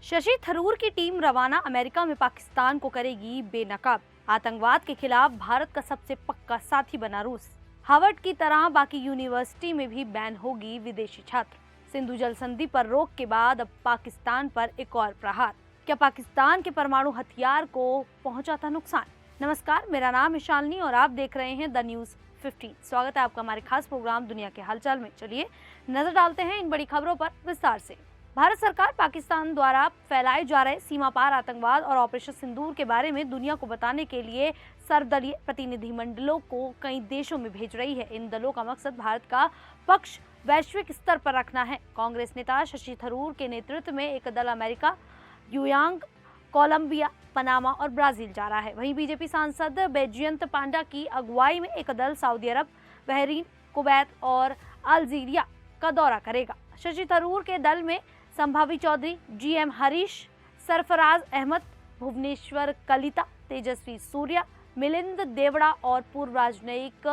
शशि थरूर की टीम रवाना, अमेरिका में पाकिस्तान को करेगी बेनकाब। आतंकवाद के खिलाफ भारत का सबसे पक्का साथी बना रूस। हार्वर्ड की तरह बाकी यूनिवर्सिटी में भी बैन होगी विदेशी छात्र। सिंधु जल संधि पर रोक के बाद अब पाकिस्तान पर एक और प्रहार। क्या पाकिस्तान के परमाणु हथियार को पहुंचा था नुकसान? नमस्कार, मेरा नाम है शालिनी और आप देख रहे हैं द न्यूज 15। स्वागत है आपका हमारे खास प्रोग्राम दुनिया के हालचाल में। चलिए नजर डालते हैं इन बड़ी खबरों पर विस्तार से। भारत सरकार पाकिस्तान द्वारा फैलाए जा रहे सीमा पार आतंकवाद और ऑपरेशन सिंदूर के बारे में दुनिया को बताने के लिए सर्वदलीय प्रतिनिधिमंडलों को कई देशों में भेज रही है। इन दलों का मकसद भारत का पक्ष वैश्विक स्तर पर रखना है। कांग्रेस नेता शशि थरूर के नेतृत्व में एक दल अमेरिका, यूयांग, कोलंबिया, पनामा और ब्राजील जा रहा है। वहीं बीजेपी सांसद बैजयंत पांडा की अगुवाई में एक दल सऊदी अरब, बहरीन, कुवैत और अल्जीरिया का दौरा करेगा। शशि थरूर के दल में संभावी चौधरी, जीएम हरीश, सरफराज अहमद, भुवनेश्वर कलिता, तेजस्वी सूर्या, मिलिंद देवड़ा और पूर्व राजनयिक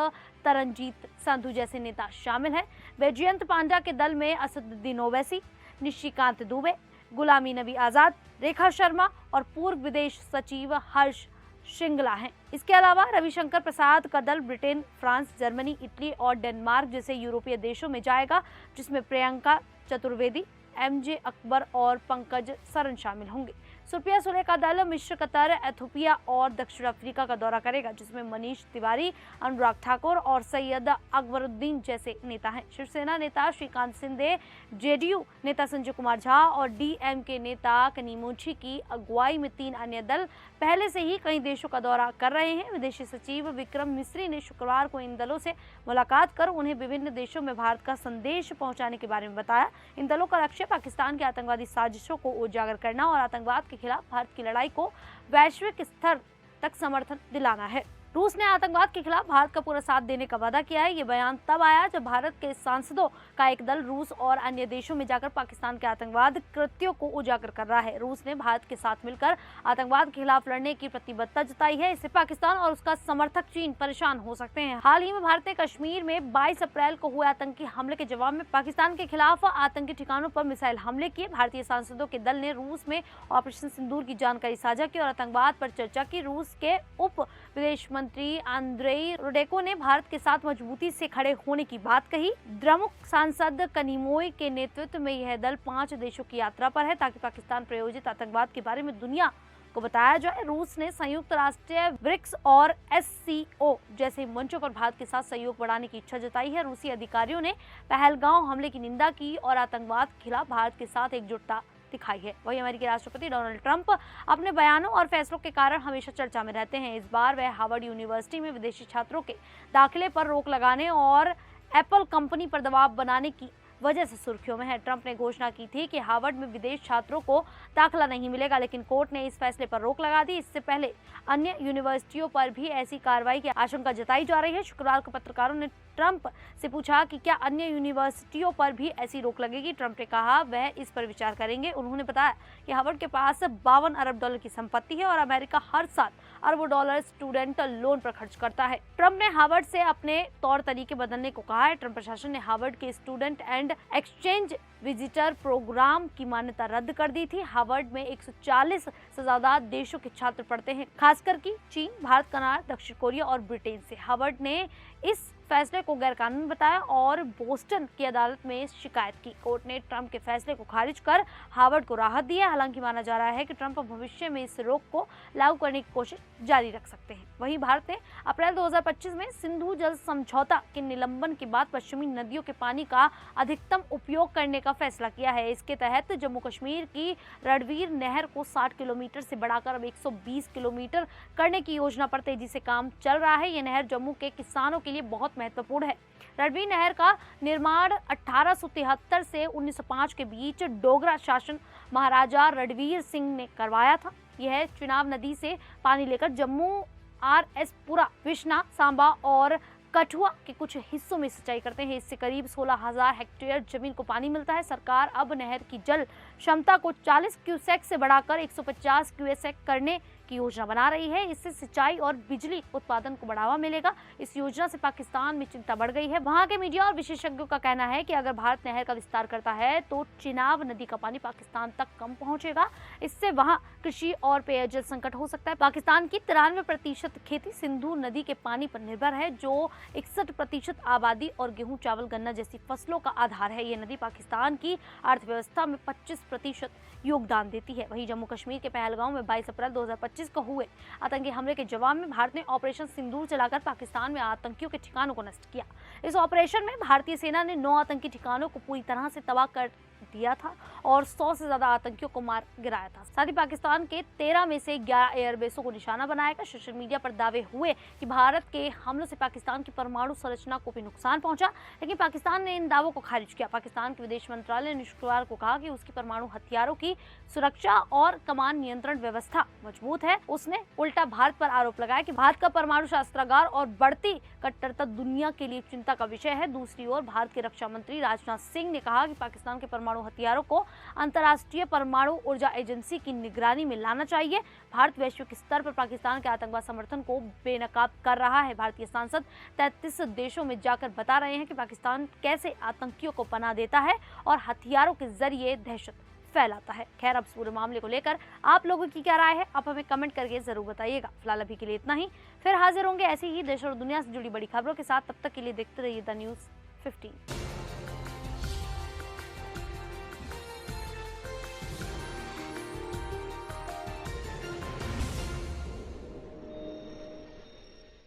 तरनजीत संधू जैसे नेता शामिल हैं। बैजयंत पांडा के दल में असदुद्दीन ओवैसी, निशिकांत दुबे, गुलामी नबी आजाद, रेखा शर्मा और पूर्व विदेश सचिव हर्ष श्रृंगला हैं। इसके अलावा रविशंकर प्रसाद का दल ब्रिटेन, फ्रांस, जर्मनी, इटली और डेनमार्क जैसे यूरोपीय देशों में जाएगा, जिसमें प्रियंका चतुर्वेदी, एमजे अकबर और पंकज सरन शामिल होंगे। सुप्रिया सुले का दल मिस्र, कतर, एथोपिया और दक्षिण अफ्रीका का दौरा करेगा, जिसमें मनीष तिवारी, अनुराग ठाकुर और सैयद अकबरुद्दीन जैसे नेता हैं। शिवसेना नेता श्रीकांत शिंदे, जेडीयू नेता संजय कुमार झा और डीएमके नेता कनिमोझी की अगुवाई में 3 अन्य दल पहले से ही कई देशों का दौरा कर रहे हैं। विदेशी सचिव विक्रम मिस्री ने शुक्रवार को इन दलों से मुलाकात कर उन्हें विभिन्न देशों में भारत का संदेश पहुंचाने के बारे में बताया। इन दलों का लक्ष्य पाकिस्तान की आतंकवादी साजिशों को उजागर करना और आतंकवाद के खिलाफ भारत की लड़ाई को वैश्विक स्तर तक समर्थन दिलाना है। रूस ने आतंकवाद के खिलाफ भारत का पूरा साथ देने का वादा किया है। ये बयान तब आया जब भारत के सांसदों का एक दल रूस और अन्य देशों में जाकर पाकिस्तान के आतंकवाद कृत्यों को उजागर कर रहा है। रूस ने भारत के साथ मिलकर आतंकवाद के खिलाफ लड़ने की प्रतिबद्धता जताई है। इससे पाकिस्तान और उसका समर्थक चीन परेशान हो सकते हैं। हाल ही में भारत ने कश्मीर में 22 अप्रैल को हुए आतंकी हमले के जवाब में पाकिस्तान के खिलाफ आतंकी ठिकानों पर मिसाइल हमले किए। भारतीय सांसदों के दल ने रूस में ऑपरेशन सिंदूर की जानकारी साझा की और आतंकवाद पर चर्चा की। रूस के उप विदेश मंत्री आंद्रेई रुडेको ने भारत के साथ मजबूती से खड़े होने की बात कही। द्रमुक सांसद कनिमोई के नेतृत्व में यह दल 5 देशों की यात्रा पर है, ताकि पाकिस्तान प्रायोजित आतंकवाद के बारे में दुनिया को बताया जाए। रूस ने संयुक्त राष्ट्र, ब्रिक्स और एससीओ जैसे मंचों पर भारत के साथ सहयोग बढ़ाने की इच्छा जताई है। रूसी अधिकारियों ने पहलगांव हमले की निंदा की और आतंकवाद के खिलाफ भारत के साथ एकजुटता दिखाई है। वही अमेरिकी राष्ट्रपति डोनाल्ड ट्रंप अपने बयानों और फैसलों के कारण हमेशा चर्चा में रहते हैं। इस बार वह हार्वर्ड यूनिवर्सिटी में विदेशी छात्रों के दाखिले पर रोक लगाने और एप्पल कंपनी पर दबाव बनाने की वजह से सुर्खियों में है। ट्रंप ने घोषणा की थी कि हार्वर्ड में विदेश छात्रों को दाखिला नहीं मिलेगा, लेकिन कोर्ट ने इस फैसले पर रोक लगा दी। इससे पहले अन्य यूनिवर्सिटियों पर भी ऐसी कार्रवाई की आशंका जताई जा रही है। शुक्रवार को पत्रकारों ने ट्रंप से पूछा कि क्या अन्य यूनिवर्सिटियों पर भी ऐसी रोक लगेगी। ट्रंप ने कहा वह इस पर विचार करेंगे। उन्होंने बताया कि हार्वर्ड के पास $52 अरब की संपत्ति है और अमेरिका हर साल अरबों डॉलर स्टूडेंट लोन पर खर्च करता है। ट्रंप ने हार्वर्ड से अपने तौर तरीके बदलने को कहा है। ट्रंप प्रशासन ने हार्वर्ड के student and exchange visitor programme की मान्यता रद्द कर दी थी। हार्वर्ड में 140 से ज्यादा देशों के छात्र पढ़ते हैं, खासकर कि चीन, भारत, कनाडा, दक्षिण कोरिया और ब्रिटेन से। हार्वर्ड ने इस फैसले को गैरकानूनी बताया और बोस्टन की अदालत में शिकायत की। कोर्ट ने ट्रंप के फैसले को खारिज कर हार्वर्ड को राहत दी है। हालांकि माना जा रहा है कि ट्रंप भविष्य में इस रोक को लागू करने की कोशिश जारी रख सकते हैं। वहीं भारत ने अप्रैल 2025 में सिंधु जल समझौता के निलंबन के बाद पश्चिमी नदियों के पानी का अधिकतम उपयोग करने का फैसला किया है। इसके तहत जम्मू कश्मीर की रणवीर नहर को 60 किलोमीटर से बढ़ाकर अब 120 किलोमीटर करने की योजना पर तेजी से काम चल रहा है। यह नहर जम्मू के किसानों के लिए बहुत महत्वपूर्ण है। रणवीर नहर का निर्माण 1873 से 1905 के बीच डोगरा शासन महाराजा रणवीर सिंह ने करवाया था। यह चिनाब नदी से पानी लेकर जम्मू, आरएसपुरा, विश्ना, सांबा और कठुआ के कुछ हिस्सों में सिंचाई करते हैं। इससे करीब 16,000 हेक्टेयर जमीन को पानी मिलता है। सरकार अब नहर की जल क्षमता को 40 क्यूसेक से बढ़ाकर 150 क्यूसेक करने की की योजना बना रही है। इससे सिंचाई और बिजली उत्पादन को बढ़ावा मिलेगा। इस योजना से पाकिस्तान में चिंता बढ़ गई है। वहां के मीडिया और विशेषज्ञों का कहना है कि अगर भारत नहर का विस्तार करता है तो चिनाब नदी का पानी पाकिस्तान तक कम पहुंचेगा। इससे वहां कृषि और पेयजल संकट हो सकता है। पाकिस्तान की 93% खेती सिंधु नदी के पानी पर निर्भर है, जो 61% आबादी और गेहूं, चावल, गन्ना जैसी फसलों का आधार है। ये नदी पाकिस्तान की अर्थव्यवस्था में 25% योगदान देती है। वहीं जम्मू कश्मीर के पहलगांव में 22 अप्रैल 2025 को हुए आतंकी हमले के जवाब में भारत ने ऑपरेशन सिंदूर चलाकर पाकिस्तान में आतंकियों के ठिकानों को नष्ट किया। इस ऑपरेशन में भारतीय सेना ने 9 आतंकी ठिकानों को पूरी तरह से तबाह कर दिया था और 100 से ज्यादा आतंकियों को मार गिराया था। साथ ही पाकिस्तान के 13 में से 11 एयरबेसों को निशाना बनाया गया। सोशल मीडिया पर दावे हुए कि भारत के हमलों से पाकिस्तान की परमाणु संरचना को भी नुकसान पहुंचा, लेकिन पाकिस्तान ने इन दावों को खारिज किया। पाकिस्तान के विदेश मंत्रालय ने शुक्रवार को कहा कि उसकी परमाणु हथियारों की सुरक्षा और कमान नियंत्रण व्यवस्था मजबूत है। उसने उल्टा भारत पर आरोप लगाया कि भारत का परमाणु शस्त्रागार और बढ़ती कट्टरता दुनिया के लिए चिंता का विषय है। दूसरी ओर भारत के रक्षा मंत्री राजनाथ सिंह ने कहा कि पाकिस्तान के परमाणु हथियारों को अंतर्राष्ट्रीय परमाणु ऊर्जा एजेंसी की निगरानी में लाना चाहिए। भारत वैश्विक स्तर पर पाकिस्तान के आतंकवाद समर्थन को बेनकाब कर रहा है। भारतीय सांसद 33 देशों में जाकर बता रहे हैं कि पाकिस्तान कैसे आतंकियों को पनाह देता है और हथियारों के जरिए दहशत फैलाता है। खैर, अब इस पूरे मामले को लेकर आप लोगों की क्या राय है, आप हमें कमेंट करके जरूर बताइएगा। फिलहाल अभी के लिए इतना ही। फिर हाजिर होंगे ऐसी ही देश और दुनिया से जुड़ी बड़ी खबरों के साथ। तब तक के लिए देखते रहिए द न्यूज़ 15।